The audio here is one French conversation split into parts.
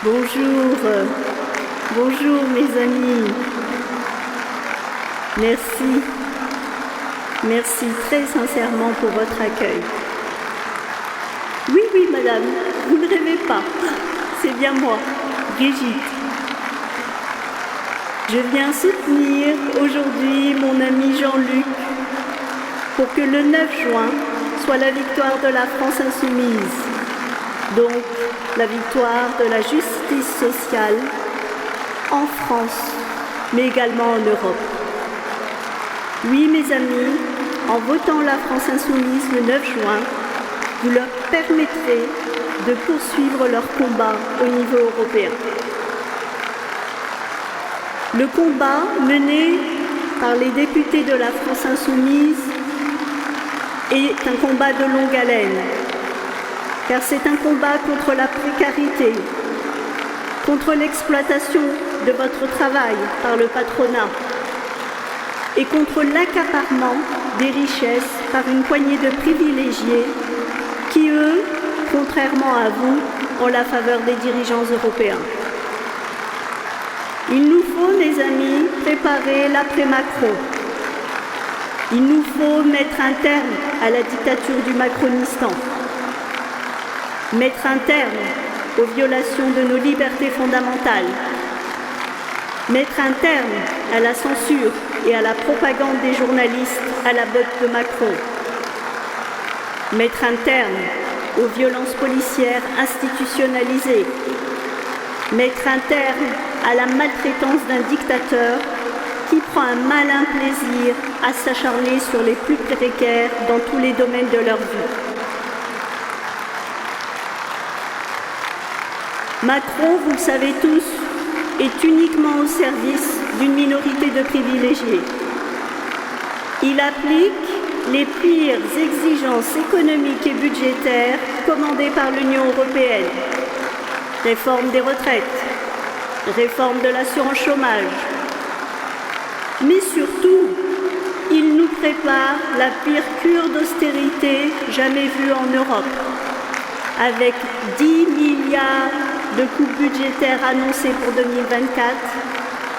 Bonjour, bonjour mes amis. Merci très sincèrement pour votre accueil. Oui, madame, vous ne rêvez pas, c'est bien moi, Brigitte. Je viens soutenir aujourd'hui mon ami Jean-Luc pour que le 9 juin soit la victoire de la France insoumise, donc la victoire de la justice sociale en France, mais également en Europe. Oui, mes amis, en votant la France insoumise le 9 juin, vous leur permettrez de poursuivre leur combat au niveau européen. Le combat mené par les députés de la France insoumise est un combat de longue haleine, car c'est un combat contre la précarité, contre l'exploitation de votre travail par le patronat et contre l'accaparement des richesses par une poignée de privilégiés qui, eux, contrairement à vous, ont la faveur des dirigeants européens. Il nous faut, mes amis, préparer l'après-Macron. Il nous faut mettre un terme à la dictature du Macronistan, mettre un terme aux violations de nos libertés fondamentales, mettre un terme à la censure et à la propagande des journalistes à la botte de Macron, mettre un terme aux violences policières institutionnalisées, mettre un terme à la maltraitance d'un dictateur qui prend un malin plaisir à s'acharner sur les plus précaires dans tous les domaines de leur vie. Macron, vous le savez tous, est uniquement au service d'une minorité de privilégiés. Il applique les pires exigences économiques et budgétaires commandées par l'Union européenne. Réforme des retraites, réforme de l'assurance chômage. Mais surtout, il nous prépare la pire cure d'austérité jamais vue en Europe, avec 10 milliards de coupes budgétaires annoncées pour 2024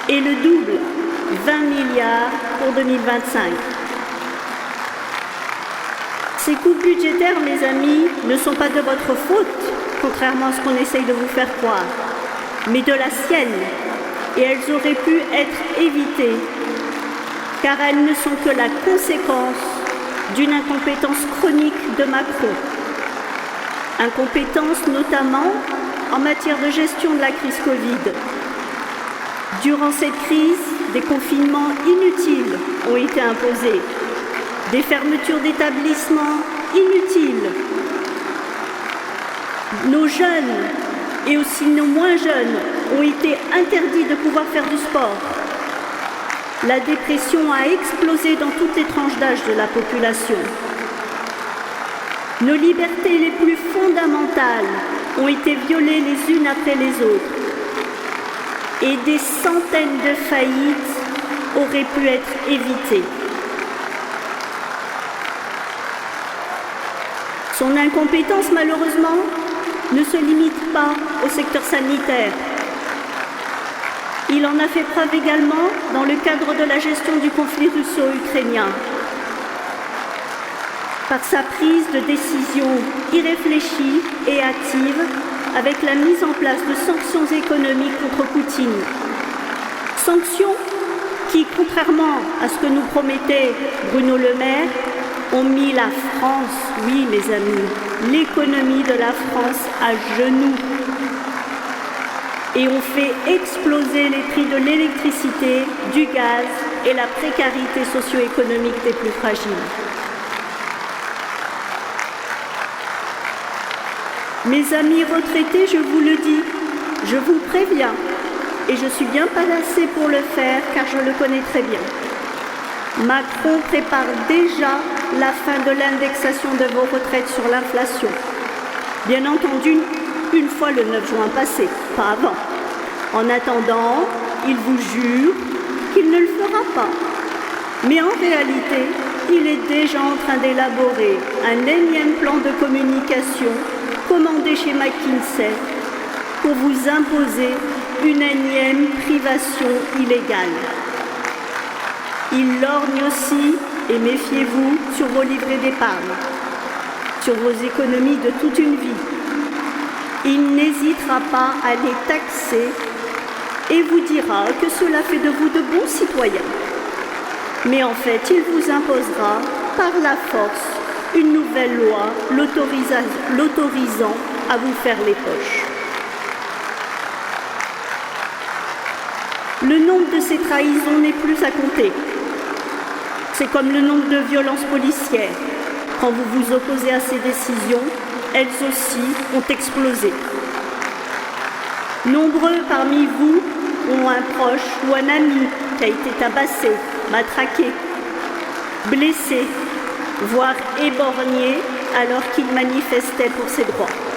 et le double, 20 milliards pour 2025. Ces coupes budgétaires, mes amis, ne sont pas de votre faute, contrairement à ce qu'on essaye de vous faire croire, mais de la sienne, et elles auraient pu être évitées, car elles ne sont que la conséquence d'une incompétence chronique de Macron. Incompétence notamment en matière de gestion de la crise Covid. Durant cette crise, des confinements inutiles ont été imposés, des fermetures d'établissements inutiles. Nos jeunes et aussi nos moins jeunes ont été interdits de pouvoir faire du sport. La dépression a explosé dans toutes les tranches d'âge de la population. Nos libertés les plus fondamentales ont été violées les unes après les autres. Et des centaines de faillites auraient pu être évitées. Son incompétence, malheureusement, ne se limite pas au secteur sanitaire. Il en a fait preuve également dans le cadre de la gestion du conflit russo-ukrainien. Par sa prise de décision irréfléchie et hâtive avec la mise en place de sanctions économiques contre Poutine. Sanctions qui, contrairement à ce que nous promettait Bruno Le Maire, ont mis la France, oui mes amis, l'économie de la France à genoux et ont fait exploser les prix de l'électricité, du gaz et la précarité socio-économique des plus fragiles. Mes amis retraités, je vous le dis, je vous préviens, et je suis bien placée pour le faire car je le connais très bien. Macron prépare déjà la fin de l'indexation de vos retraites sur l'inflation. Bien entendu, une fois le 9 juin passé, pas avant. En attendant, il vous jure qu'il ne le fera pas. Mais en réalité, il est déjà en train d'élaborer un énième plan de communication commandé chez McKinsey pour vous imposer une énième privation illégale. Il lorgne aussi, et méfiez-vous, sur vos livrets d'épargne, sur vos économies de toute une vie. Il n'hésitera pas à les taxer et vous dira que cela fait de vous de bons citoyens. Mais en fait, il vous imposera par la force une nouvelle loi l'autorisant à vous faire les poches. Le nombre de ces trahisons n'est plus à compter. C'est comme le nombre de violences policières. Quand vous vous opposez à ces décisions, elles aussi ont explosé. Nombreux parmi vous ont un proche ou un ami qui a été tabassé, matraqué, blessé, voire éborgné alors qu'il manifestait pour ses droits.